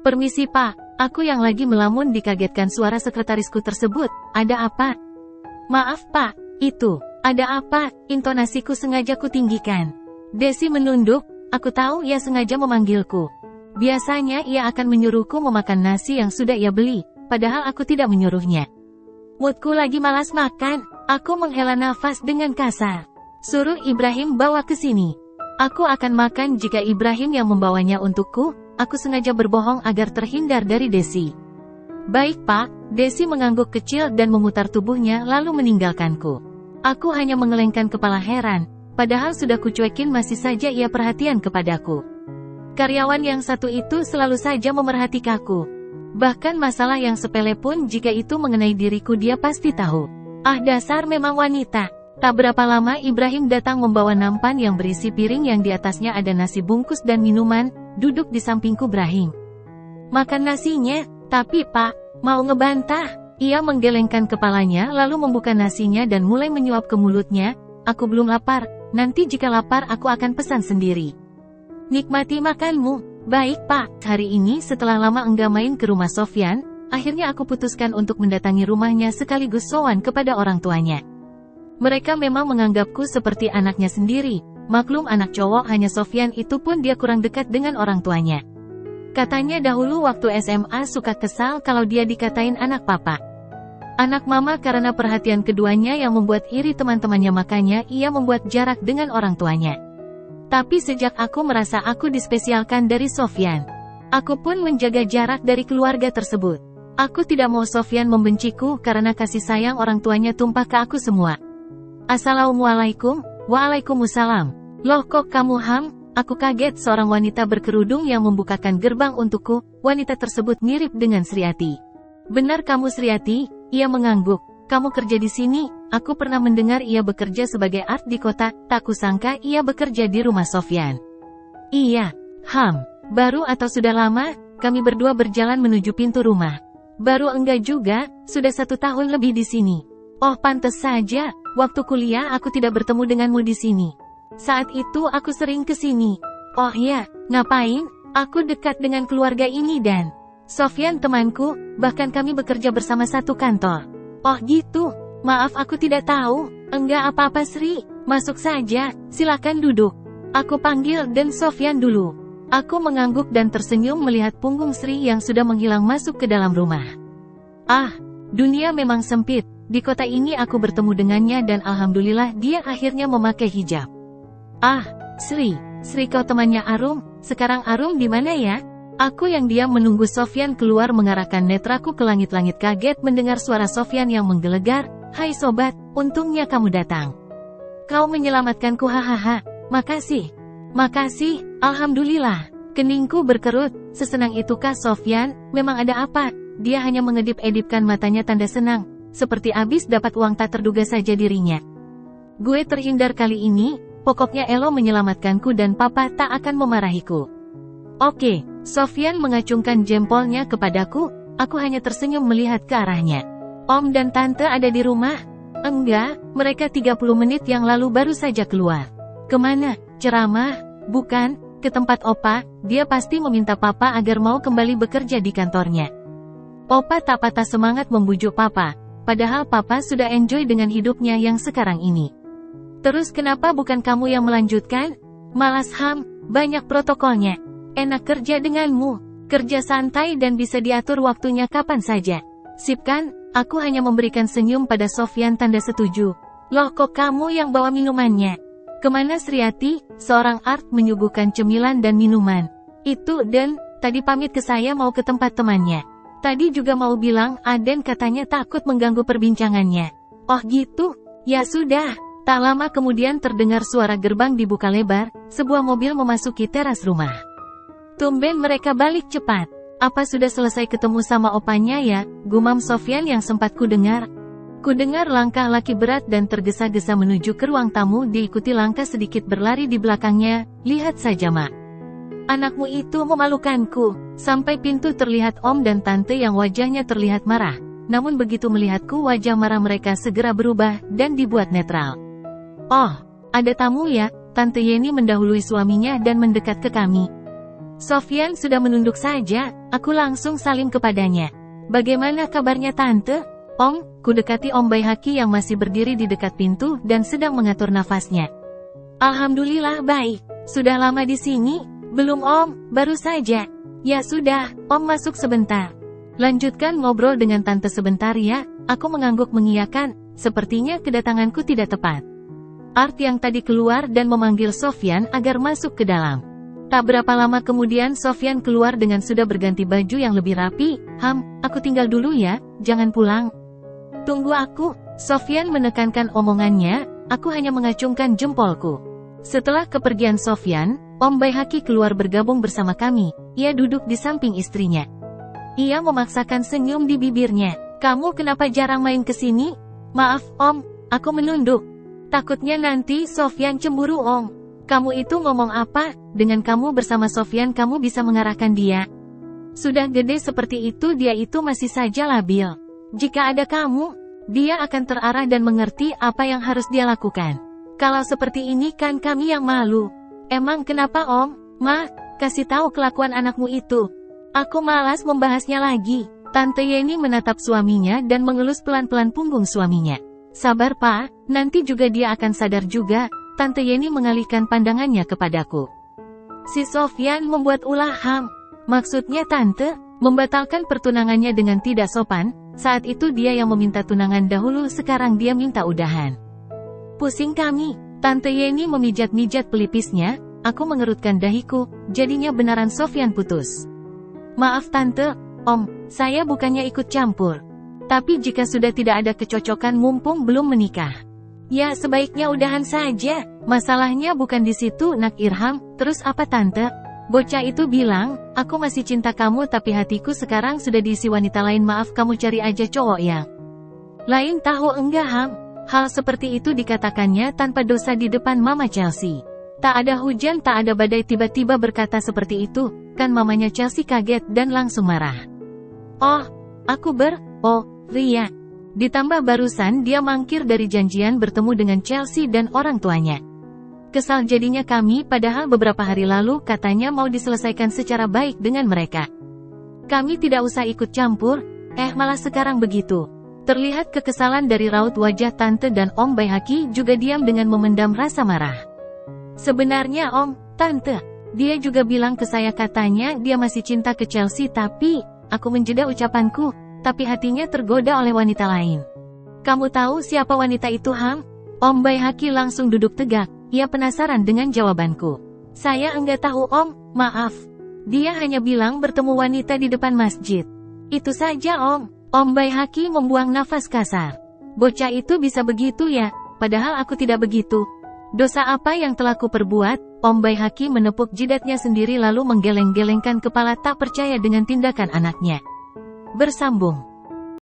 Permisi Pak, aku yang lagi melamun dikagetkan suara sekretarisku tersebut. Ada apa? Maaf Pak, itu, ada apa? Intonasiku sengaja kutinggikan. Desi menunduk, aku tahu ia sengaja memanggilku. Biasanya ia akan menyuruhku memakan nasi yang sudah ia beli, padahal aku tidak menyuruhnya. Moodku lagi malas makan, aku menghela nafas dengan kasar. Suruh Ibrahim bawa ke sini. Aku akan makan jika Ibrahim yang membawanya untukku. Aku sengaja berbohong agar terhindar dari Desi. Baik Pak, Desi mengangguk kecil dan memutar tubuhnya lalu meninggalkanku. Aku hanya mengelengkan kepala heran, padahal sudah kucuekin masih saja ia perhatian kepadaku. Karyawan yang satu itu selalu saja memerhatikanku. Bahkan masalah yang sepele pun jika itu mengenai diriku dia pasti tahu. Ah dasar memang wanita. Tak berapa lama Ibrahim datang membawa nampan yang berisi piring yang di atasnya ada nasi bungkus dan minuman, duduk di sampingku Brahim. Makan nasinya, tapi Pak, mau ngebantah. Ia menggelengkan kepalanya lalu membuka nasinya dan mulai menyuap ke mulutnya. Aku belum lapar, nanti jika lapar aku akan pesan sendiri. Nikmati makanmu. Baik Pak, hari ini setelah lama enggak main ke rumah Sofyan, akhirnya aku putuskan untuk mendatangi rumahnya sekaligus sowan kepada orang tuanya. Mereka memang menganggapku seperti anaknya sendiri, maklum anak cowok hanya Sofyan itu pun dia kurang dekat dengan orang tuanya. Katanya dahulu waktu SMA suka kesal kalau dia dikatain anak papa. Anak mama karena perhatian keduanya yang membuat iri teman-temannya makanya ia membuat jarak dengan orang tuanya. Tapi sejak aku merasa aku dispesialkan dari Sofyan, aku pun menjaga jarak dari keluarga tersebut. Aku tidak mau Sofyan membenciku karena kasih sayang orang tuanya tumpah ke aku semua. Assalamualaikum. Waalaikumsalam. Loh kok kamu Ham? Aku kaget seorang wanita berkerudung yang membukakan gerbang untukku. Wanita tersebut mirip dengan Sriati. Benar kamu Sriati? Ia mengangguk. Kamu kerja di sini? Aku pernah mendengar ia bekerja sebagai art di kota. Tak kusangka ia bekerja di rumah Sofyan. Iya, Ham. Baru atau sudah lama? Kami berdua berjalan menuju pintu rumah. Baru enggak juga, sudah 1 tahun lebih di sini. Oh pantes saja, waktu kuliah aku tidak bertemu denganmu di sini. Saat itu aku sering ke sini. Oh ya, ngapain? Aku dekat dengan keluarga ini dan Sofyan temanku, bahkan kami bekerja bersama satu kantor. Oh gitu, maaf aku tidak tahu. Enggak apa-apa Sri, masuk saja, silakan duduk. Aku panggil dan Sofyan dulu. Aku mengangguk dan tersenyum melihat punggung Sri yang sudah menghilang masuk ke dalam rumah. Ah, dunia memang sempit. Di kota ini aku bertemu dengannya dan alhamdulillah dia akhirnya memakai hijab. Ah, Sri kau temannya Arum, sekarang Arum di mana ya? Aku yang diam menunggu Sofyan keluar mengarahkan netraku ke langit-langit kaget mendengar suara Sofyan yang menggelegar. Hai sobat, untungnya kamu datang. Kau menyelamatkanku hahaha, makasih. Makasih, alhamdulillah. Keningku berkerut, sesenang itukah Sofyan, memang ada apa? Dia hanya mengedip-edipkan matanya tanda senang. Seperti abis dapat uang tak terduga saja dirinya. Gue terhindar kali ini, pokoknya Elo menyelamatkanku dan papa tak akan memarahiku. Oke, Sofyan mengacungkan jempolnya kepadaku, aku hanya tersenyum melihat ke arahnya. Om dan Tante ada di rumah? Enggak, mereka 30 menit yang lalu baru saja keluar. Kemana? Ceramah? Bukan, ke tempat Opa, dia pasti meminta papa agar mau kembali bekerja di kantornya. Opa tak patah semangat membujuk papa. Padahal papa sudah enjoy dengan hidupnya yang sekarang ini. Terus kenapa bukan kamu yang melanjutkan? Malas Ham, banyak protokolnya. Enak kerja denganmu, kerja santai dan bisa diatur waktunya kapan saja. Sip kan? Aku hanya memberikan senyum pada Sofyan tanda setuju. Loh kok kamu yang bawa minumannya? Kemana Sriati? Seorang art menyuguhkan cemilan dan minuman. Itu dan, tadi pamit ke saya mau ke tempat temannya. Tadi juga mau bilang, Aden katanya takut mengganggu perbincangannya. Oh gitu? Ya sudah. Tak lama kemudian terdengar suara gerbang dibuka lebar, sebuah mobil memasuki teras rumah. Tumben mereka balik cepat. Apa sudah selesai ketemu sama opanya ya? Gumam Sofyan yang sempat kudengar. Kudengar langkah laki berat dan tergesa-gesa menuju ke ruang tamu diikuti langkah sedikit berlari di belakangnya. Lihat saja Mak. Anakmu itu memalukanku. Sampai pintu terlihat Om dan Tante yang wajahnya terlihat marah. Namun begitu melihatku wajah marah mereka segera berubah dan dibuat netral. Oh, ada tamu ya? Tante Yeni mendahului suaminya dan mendekat ke kami. Sofyan sudah menunduk saja, aku langsung salim kepadanya. Bagaimana kabarnya Tante? Om, ku dekati Om Baihaki yang masih berdiri di dekat pintu dan sedang mengatur nafasnya. Alhamdulillah baik. Sudah lama di sini? Belum Om, baru saja. Ya sudah, Om masuk sebentar. Lanjutkan ngobrol dengan Tante sebentar ya. Aku mengangguk mengiyakan, sepertinya kedatanganku tidak tepat. Art yang tadi keluar dan memanggil Sofyan agar masuk ke dalam. Tak berapa lama kemudian Sofyan keluar dengan sudah berganti baju yang lebih rapi. Aku tinggal dulu ya, jangan pulang. Tunggu aku. Sofyan menekankan omongannya, aku hanya mengacungkan jempolku. Setelah kepergian Sofyan, Om Baihaki keluar bergabung bersama kami. Ia duduk di samping istrinya. Ia memaksakan senyum di bibirnya. Kamu kenapa jarang main ke sini? Maaf Om, aku menunduk. Takutnya nanti Sofyan cemburu Om. Kamu itu ngomong apa? Dengan kamu bersama Sofyan kamu bisa mengarahkan dia. Sudah gede seperti itu dia itu masih saja labil. Jika ada kamu, dia akan terarah dan mengerti apa yang harus dia lakukan. Kalau seperti ini kan kami yang malu. Emang kenapa Om? Ma, kasih tahu kelakuan anakmu itu. Aku malas membahasnya lagi. Tante Yeni menatap suaminya dan mengelus pelan-pelan punggung suaminya. Sabar Pak, nanti juga dia akan sadar juga. Tante Yeni mengalihkan pandangannya kepadaku. Si Sofyan membuat ulah Maksudnya Tante, membatalkan pertunangannya dengan tidak sopan. Saat itu dia yang meminta tunangan dahulu sekarang dia minta udahan. Pusing kami. Tante Yeni memijat-mijat pelipisnya. Aku mengerutkan dahiku, jadinya benaran Sofyan putus. Maaf Tante, Om, saya bukannya ikut campur. Tapi jika sudah tidak ada kecocokan mumpung belum menikah. Ya sebaiknya udahan saja, masalahnya bukan di situ Nak Irham. Terus apa Tante? Bocah itu bilang, aku masih cinta kamu tapi hatiku sekarang sudah diisi wanita lain. Maaf kamu cari aja cowok yang lain. Tahu enggak Hal seperti itu dikatakannya tanpa dosa di depan Mama Chelsea. Tak ada hujan tak ada badai tiba-tiba berkata seperti itu, kan mamanya Chelsea kaget dan langsung marah. Ria. Ditambah barusan dia mangkir dari janjian bertemu dengan Chelsea dan orang tuanya. Kesal jadinya kami padahal beberapa hari lalu katanya mau diselesaikan secara baik dengan mereka. Kami tidak usah ikut campur, malah sekarang begitu. Terlihat kekesalan dari raut wajah Tante dan Om Baihaki juga diam dengan memendam rasa marah. Sebenarnya Om, Tante, dia juga bilang ke saya katanya dia masih cinta ke Chelsea tapi, aku menjeda ucapanku. Tapi hatinya tergoda oleh wanita lain. Kamu tahu siapa wanita itu Om Baihaki langsung duduk tegak. Ia penasaran dengan jawabanku. Saya enggak tahu Om, maaf. Dia hanya bilang bertemu wanita di depan masjid. Itu saja Om. Om Baihaki membuang nafas kasar. Bocah itu bisa begitu ya, padahal aku tidak begitu. Dosa apa yang telah kuperbuat? Om Baihaki menepuk jidatnya sendiri lalu menggeleng-gelengkan kepala tak percaya dengan tindakan anaknya. Bersambung.